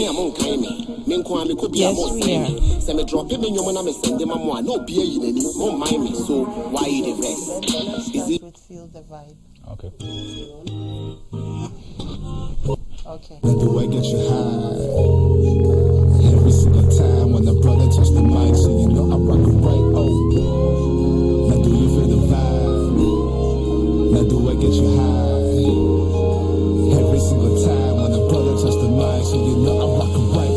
Yes, we are. So me drop him in your man, me send him a more. No beer in any, no mind me. So why the rest? Is it? Feel the vibe. Okay. Okay. Do I get you high? Every single time when the brother touch the mic, so you know I rock it right. Oh, now do you feel the vibe? Now do I get you high? Every single time when the brother touch the mic, so you know I rock it right.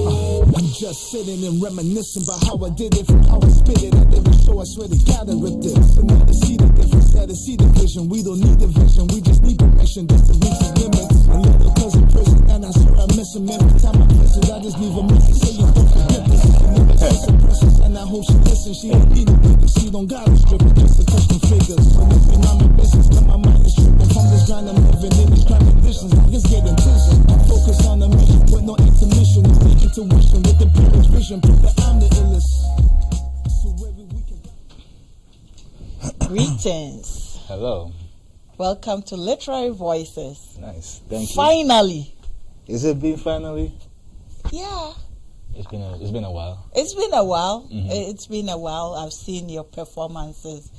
I'm just sitting and reminiscing about how I did it, from how I spit it. I never show, I swear to God I ripped it. So now to see the difference, now to see the vision. We don't need the vision, we just need permission just to reach his limits. A little cousin prison, and I swear I miss him every time I visit. I just leave a message saying don't forget this. And I hope she listens. She don't need a nigga, she don't gotta strip it just to touch them figures. So when I'm in business, now my mind is tripping from this grind I'm living in these crime conditions. Niggas getting tension, focus on the mission with no intermission. No intuition with the purest vision. Prove that I'm the illest. So every weekend. Greetings. Hello. Welcome to Literary Voices. Nice. Thank you. Finally. Is it been finally? Yeah. It's been a while. It's been a while. Mm-hmm. It's been a while. I've seen your performances,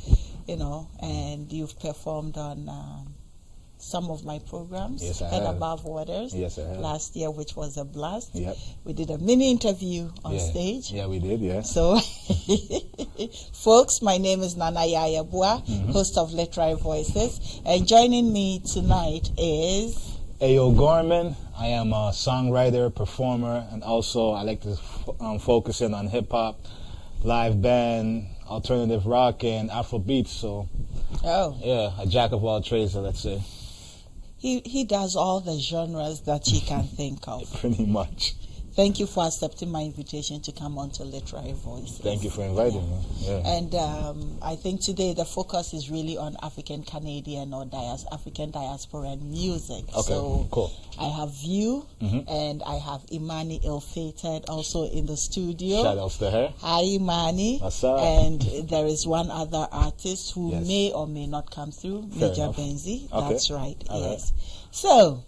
and you've performed on some of my programs. Yes, I Head have. Above Waters. Yes, I have. Last year, which was a blast. Yep. We did a mini interview on stage. Yeah, we did, yeah. So, folks, my name is Yaa Yeboaa, host of Literary Voices. And joining me tonight is... Gorman. I am a songwriter, performer, and also I like to focus in on hip-hop, live band, alternative rock, and Afrobeats. So, yeah, a jack of all trades, let's say. He does all the genres that you can think of. Pretty much. Thank you for accepting my invitation to come on to Literary Voices. Thank you for inviting me. Yeah. And I think today the focus is really on African Canadian or African diaspora music. Okay, so cool. I have you and I have Imani Ill-Fated also in the studio. Shout outs to her. Hi Imani. What's up? And there is one other artist who may or may not come through, Fair Major enough. Benzi. Okay. That's right. All yes. So,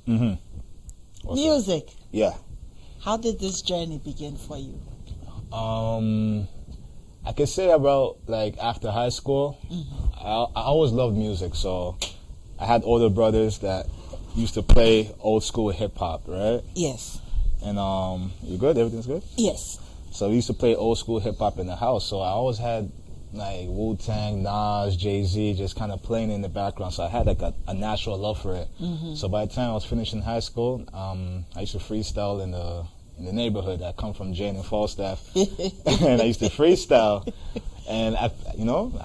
music. Yeah. How did this journey begin for you? I could say about like after high school, I always loved music. So I had older brothers that used to play old school hip hop, right? Yes. And you good? Everything's good? Yes. So we used to play old school hip hop in the house. So I always had like Wu-Tang, Nas, Jay-Z, just kind of playing in the background. So I had like a natural love for it. So by the time I was finishing high school, I used to freestyle in the neighborhood. I come from Jane and Falstaff, and I used to freestyle. And I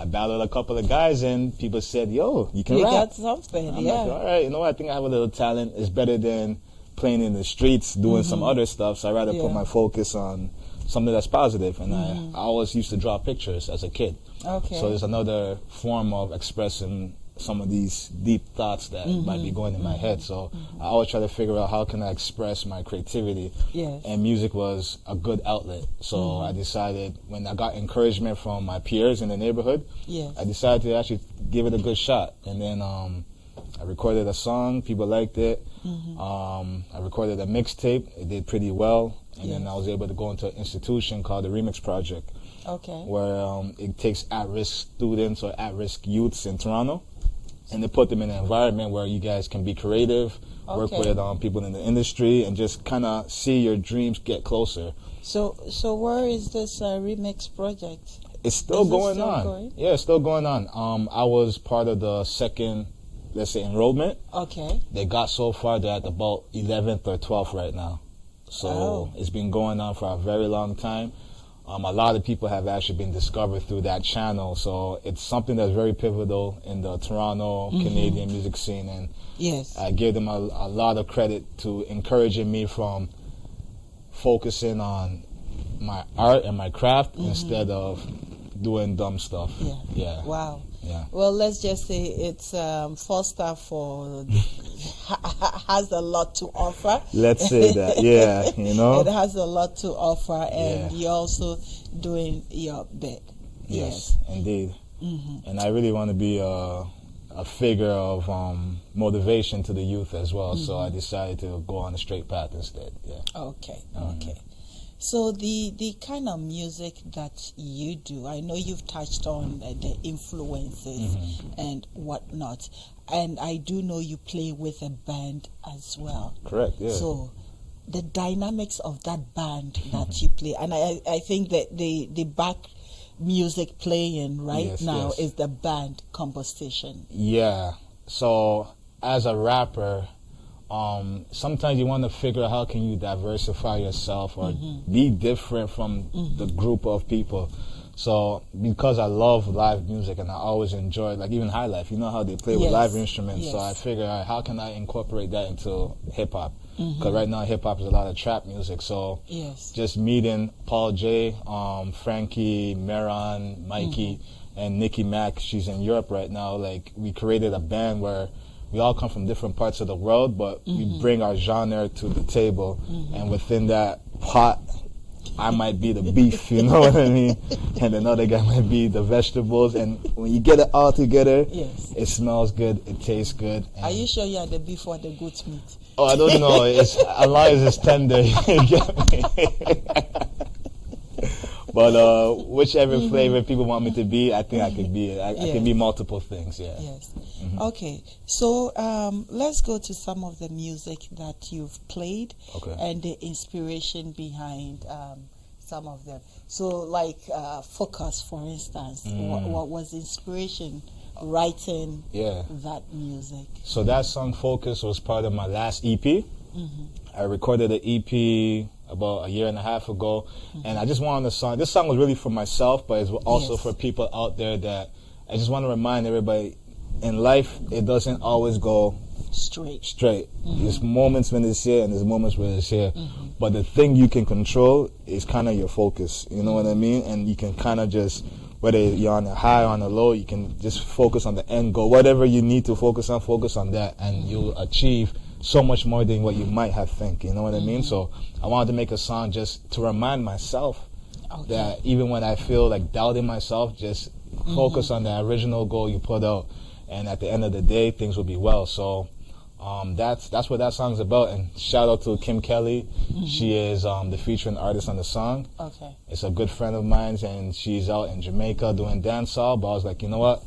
battled a couple of guys, and people said, "Yo, you can rap." You got something, I'm like, all right, I think I have a little talent. It's better than playing in the streets doing some other stuff. So I'd rather put my focus on something that's positive. And I always used to draw pictures as a kid. Okay. So there's another form of expressing some of these deep thoughts that might be going in my head. So I always try to figure out how can I express my creativity. Yes. And music was a good outlet. So I decided, when I got encouragement from my peers in the neighborhood, I decided to actually give it a good shot. And then I recorded a song, people liked it. I recorded a mixtape, it did pretty well. And then I was able to go into an institution called the Remix Project. Okay. Where it takes at-risk students or at-risk youths in Toronto, and they put them in an environment where you guys can be creative, work with people in the industry, and just kind of see your dreams get closer. So where is this Remix Project? It's still going on. Yeah, it's still going on. I was part of the second, let's say, enrollment. Okay. They got so far, they're at about 11th or 12th right now. So it's been going on for a very long time. A lot of people have actually been discovered through that channel, so it's something that's very pivotal in the Toronto Canadian music scene, and I give them a lot of credit to encouraging me from focusing on my art and my craft instead of doing dumb stuff. Yeah. Wow. Yeah. Well, let's just say it's Falstaff has a lot to offer. Let's say that, yeah, It has a lot to offer, and you're also doing your bit. Yes, indeed. And I really want to be a a figure of motivation to the youth as well. So I decided to go on a straight path instead. Yeah. Okay. So the kind of music that you do, I know you've touched on the influences and whatnot, and I do know you play with a band as well. Correct, yeah. So the dynamics of that band that you play, and I think that the back music playing now is the band composition. Yeah. So as a rapper, sometimes you want to figure out how can you diversify yourself or be different from the group of people. So because I love live music and I always enjoy, like even High Life, you know how they play with live instruments. So I figure out how can I incorporate that into hip hop. Because right now hip hop is a lot of trap music. So just meeting Paul J, Frankie, Meron, Mikey, and Nikki Mack, she's in Europe right now. Like we created a band where we all come from different parts of the world, but we bring our genre to the table. And within that pot, I might be the beef, you know what I mean? And another guy might be the vegetables. And when you get it all together, it smells good, it tastes good. Are you sure you are the beef or the goat meat? Oh, I don't know. It's as long as it's tender, you get me? But whichever flavor people want me to be, I think I could be it. I can be multiple things, Yes. Okay. So let's go to some of the music that you've played and the inspiration behind some of them. So like Focus, for instance. What was the inspiration writing that music? So that song Focus was part of my last EP. I recorded the EP about a year and a half ago, and I just wanted the song. This song was really for myself, but it's also for people out there that I just want to remind everybody in life, it doesn't always go straight. There's moments when it's here and there's moments where it's here. But the thing you can control is kind of your focus. You know what I mean? And you can kind of just, whether you're on the high or on the low, you can just focus on the end goal. Whatever you need to focus on that, and you'll achieve so much more than what you might have think. You know what I mean? So I wanted to make a song just to remind myself that even when I feel like doubting myself, just focus on the original goal you put out, and at the end of the day, things will be well. So that's what that song's about. And shout out to Kim Kelly. She is the featuring artist on the song. It's a good friend of mine, and she's out in Jamaica doing dancehall. But I was like, you know what?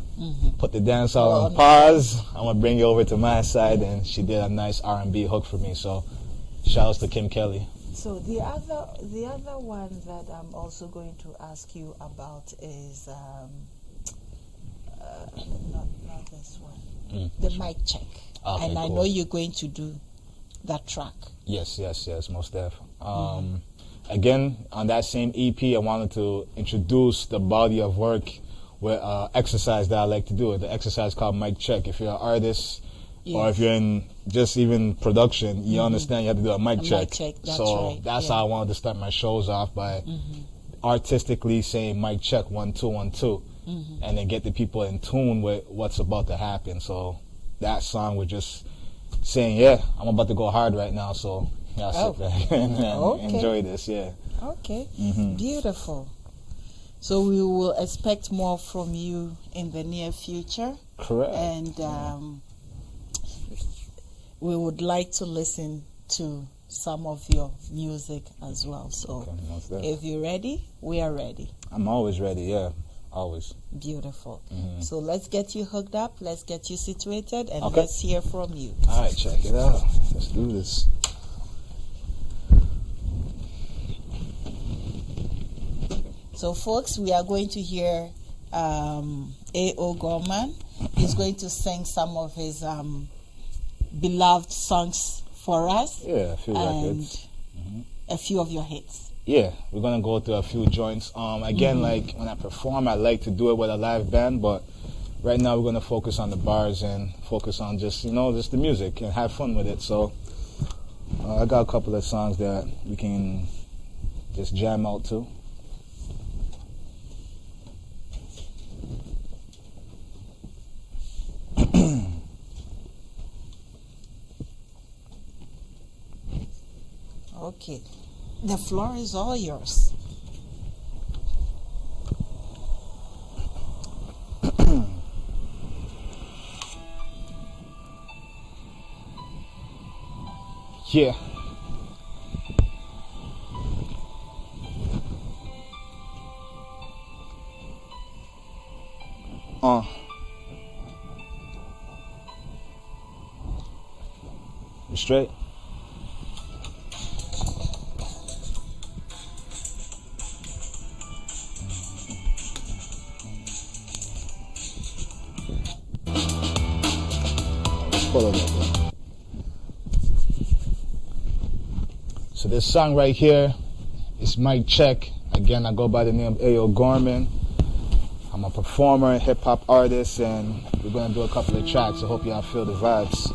Put the dancehall on pause. I'm gonna bring you over to my side, and she did a nice R&B hook for me. So shout out to Kim Kelly. So the other one that I'm also going to ask you about is not this one, the mic check. Okay, and I know you're going to do that track. Yes, most def. Again, on that same EP, I wanted to introduce the body of work with exercise that I like to do. The exercise called mic check. If you're an artist or if you're in just even production, you understand you have to do a mic check. That's how I wanted to start my shows off, by artistically saying mic check 1 2 1 2, and then get the people in tune with what's about to happen. So that song was just saying, I'm about to go hard right now, so sit back and enjoy this. Okay. Beautiful. So we will expect more from you in the near future. Correct. And we would like to listen to some of your music as well. So if you're ready, we are ready. I'm always ready, always. Beautiful. So let's get you hooked up, let's get you situated, and let's hear from you. All right, check it out. Let's do this. So folks, we are going to hear A.O. Gorman. He's going to sing some of his beloved songs for us. A few records. A few of your hits. We're going to go through a few joints. Again, like when I perform, I like to do it with a live band, but right now we're going to focus on the bars and focus on just the music and have fun with it. So I got a couple of songs that we can just jam out to. Okay, the floor is all yours. Yeah. You straight? Pull it up, bro. So this song right here is Mic Check. Again, I go by the name of Gorman. I'm a performer, hip hop artist, and we're gonna do a couple of tracks. I hope y'all feel the vibes.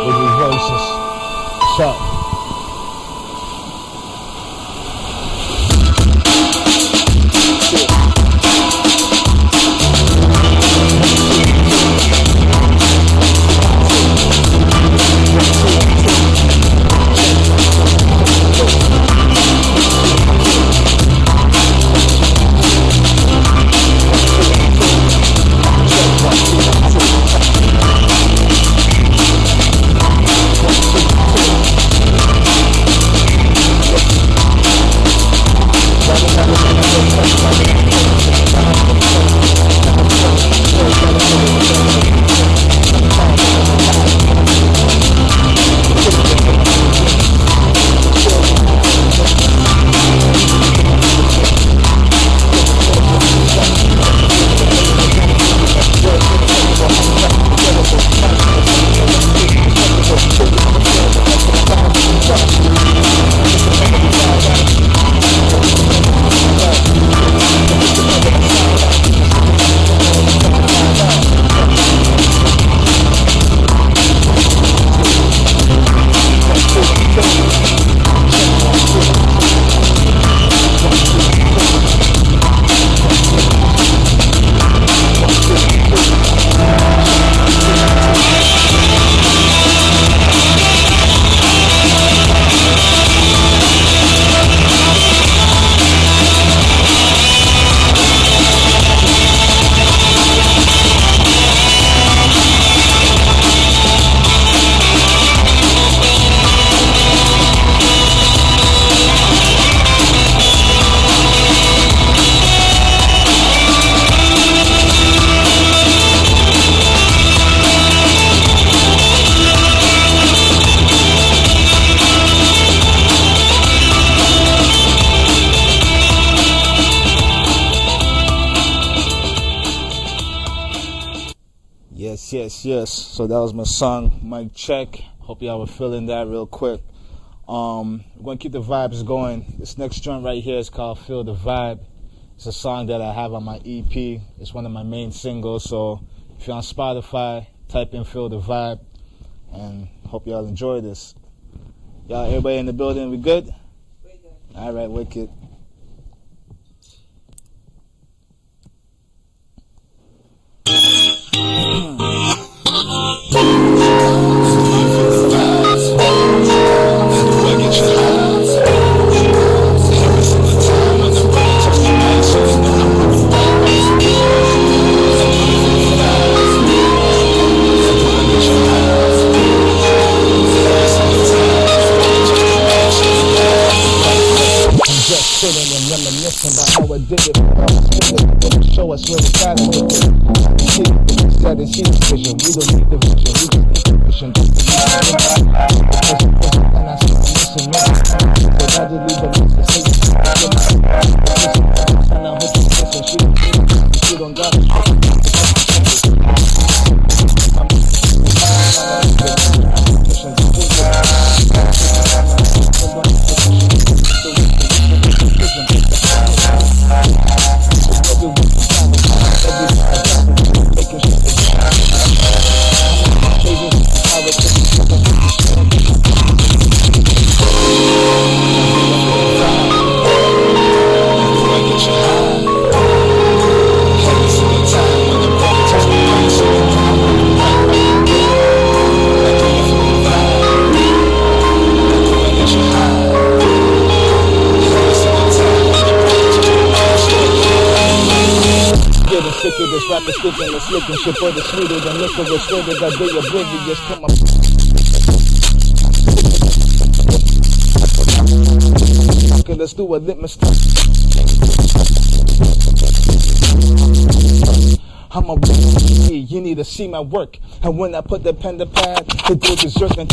With the voices. What's up? Yes. So that was my song, Mic Check. Hope y'all were feeling that real quick. We're going to keep the vibes going. This next joint right here is called Feel the Vibe. It's a song that I have on my EP. It's one of my main singles. So if you're on Spotify, type in Feel the Vibe. And hope y'all enjoy this. Y'all, everybody in the building, we good? We're good. All right, wicked. Sitting and reminiscing about how I did it. Show us where the pattern is. See, that is his vision. We don't need the vision. We just need the vision. And I see the mission. So gradually the message. And I hope you listen. She don't got it. this rapper sticking the slick and shit, but it's sweeter than liquor. It's sweeter that day oblivious to my. Okay, let's do a litmus test. I'm a you need to see my work. And when I put the pen to pad, the dude is jerking.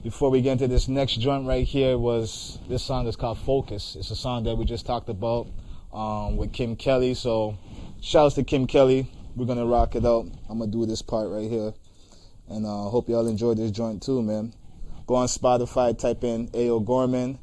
Before we get into this next joint right here, this song is called Focus. It's a song that we just talked about with Kim Kelly. So shouts to Kim Kelly. We're going to rock it out. I'm going to do this part right here. And hope y'all enjoy this joint too, man. Go on Spotify, type in A.O. Gorman.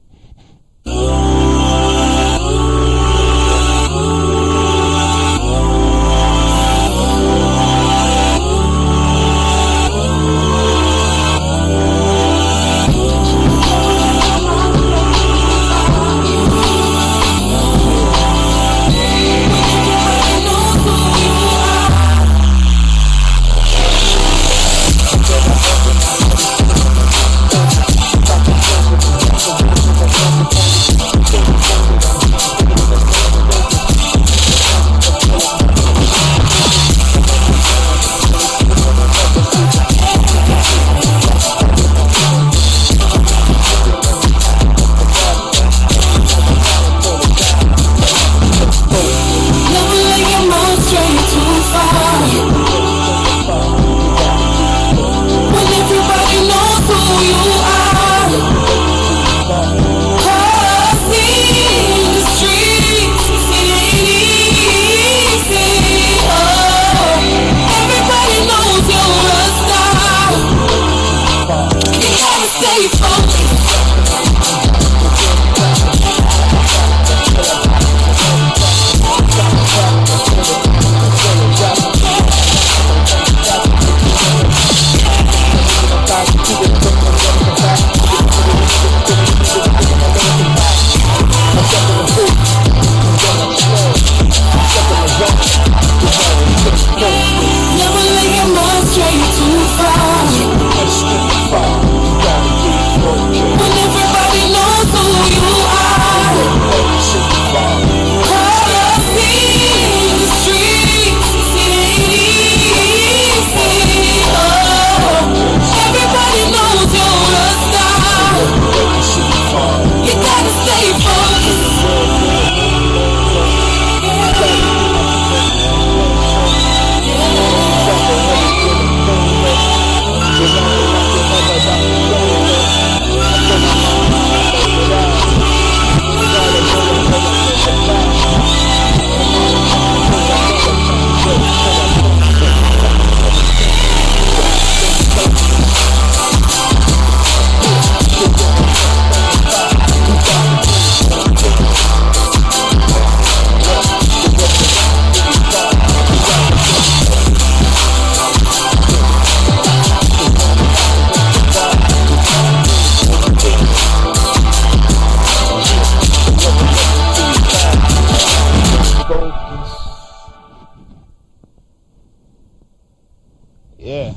Yeah,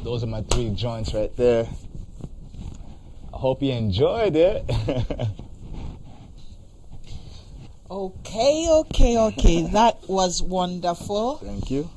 those are my 3 joints right there. I hope you enjoyed it. Okay. That was wonderful. Thank you.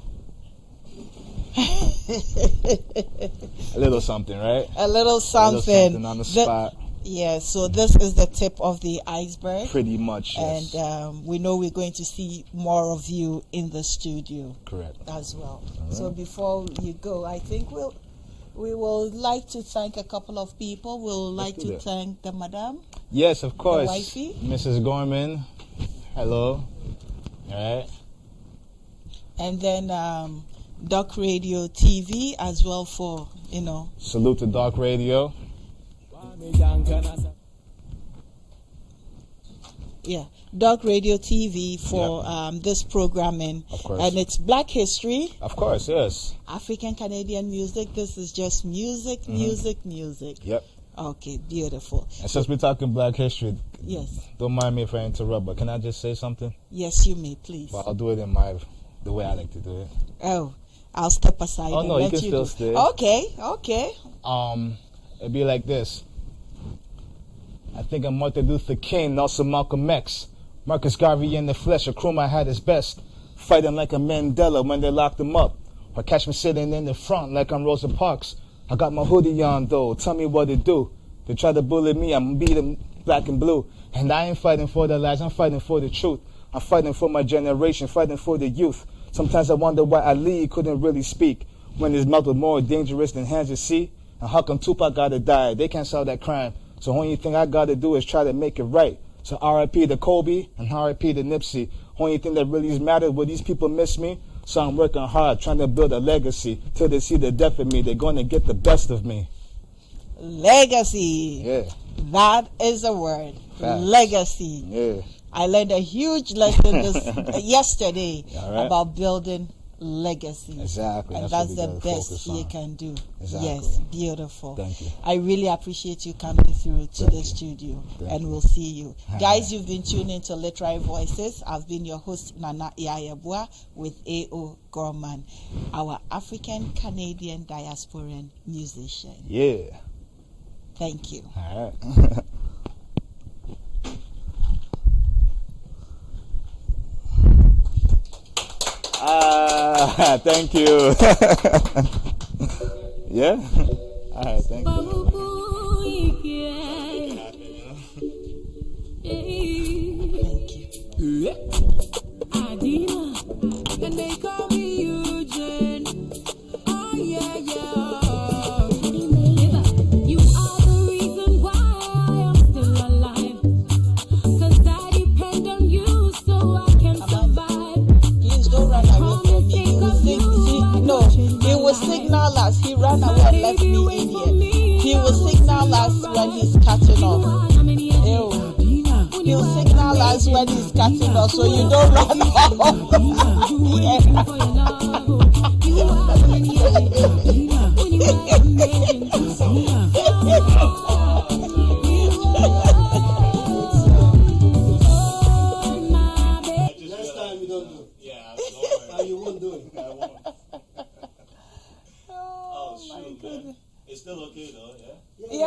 A little something, right? A little something on the spot. Yeah, so this is the tip of the iceberg. Pretty much, yes. And we know we're going to see more of you in the studio. Correct. As well. Right. So before you go, I think we will like to thank a couple of people. We'll like to thank the madam. Yes, of course. wifey? Mrs. Gorman. Hello. All right. And then Dorc Radio TV as well for, Salute to Dorc Radio. Yeah, Dorc Radio TV for this programming. Of course. And it's Black History. Of course, yes. African Canadian music. This is just music, music. Yep. Okay, beautiful. And since we're talking Black History, Yes. don't mind me if I interrupt, but can I just say something? Yes, you may, please. Well, I'll do it the way I like to do it. Oh, I'll step aside. Oh, and no, you let can still do. stay. Okay. It'd be like this. I think I'm Martin Luther King, Nelson Malcolm X, Marcus Garvey in the flesh. A crewman had his best, fighting like a Mandela when they locked him up. Or catch me sitting in the front like I'm Rosa Parks. I got my hoodie on though, tell me what to do. They try to bully me, I'm beat them black and blue. And I ain't fighting for the lies, I'm fighting for the truth. I'm fighting for my generation, fighting for the youth. Sometimes I wonder why Ali couldn't really speak when his mouth was more dangerous than hands to see. And how come Tupac gotta die? They can't solve that crime. So only thing I gotta do is try to make it right. So R.I.P. to Kobe and R.I.P. to Nipsey. Only thing that really matters will these people miss me. So I'm working hard, trying to build a legacy. Till they see the death of me, they're gonna get the best of me. Legacy. Yeah. That is a word. Facts. Legacy. Yeah. I learned a huge lesson yesterday All right. about building legacy. Exactly. And That's that's what the we gotta best focus you on. can do. Exactly. Yes, beautiful. Thank you. I really appreciate you coming through to the studio. Thank and you. we'll see you. Guys, you've been tuning to Literary Voices. I've been your host, Nana Yaa Yeboaa, with A.O. Gorman, our African Canadian diasporan musician. Yeah. Thank you. All right. Thank you. Yeah? All right, thank you. Thank you. Adina, and they call me Eugene. Oh, yeah. You are the reason why I am still alive. 'Cause I depend on you so I can survive. Please don't run away from me. He will signal us. He ran away and left me in here. He will signal us when he's cutting off. Ew. He'll signal us when he's cutting off, so you don't run Next time you don't do. Yeah, and you won't do it. I won't. Oh, my goodness. It's still okay though, yeah? Yeah,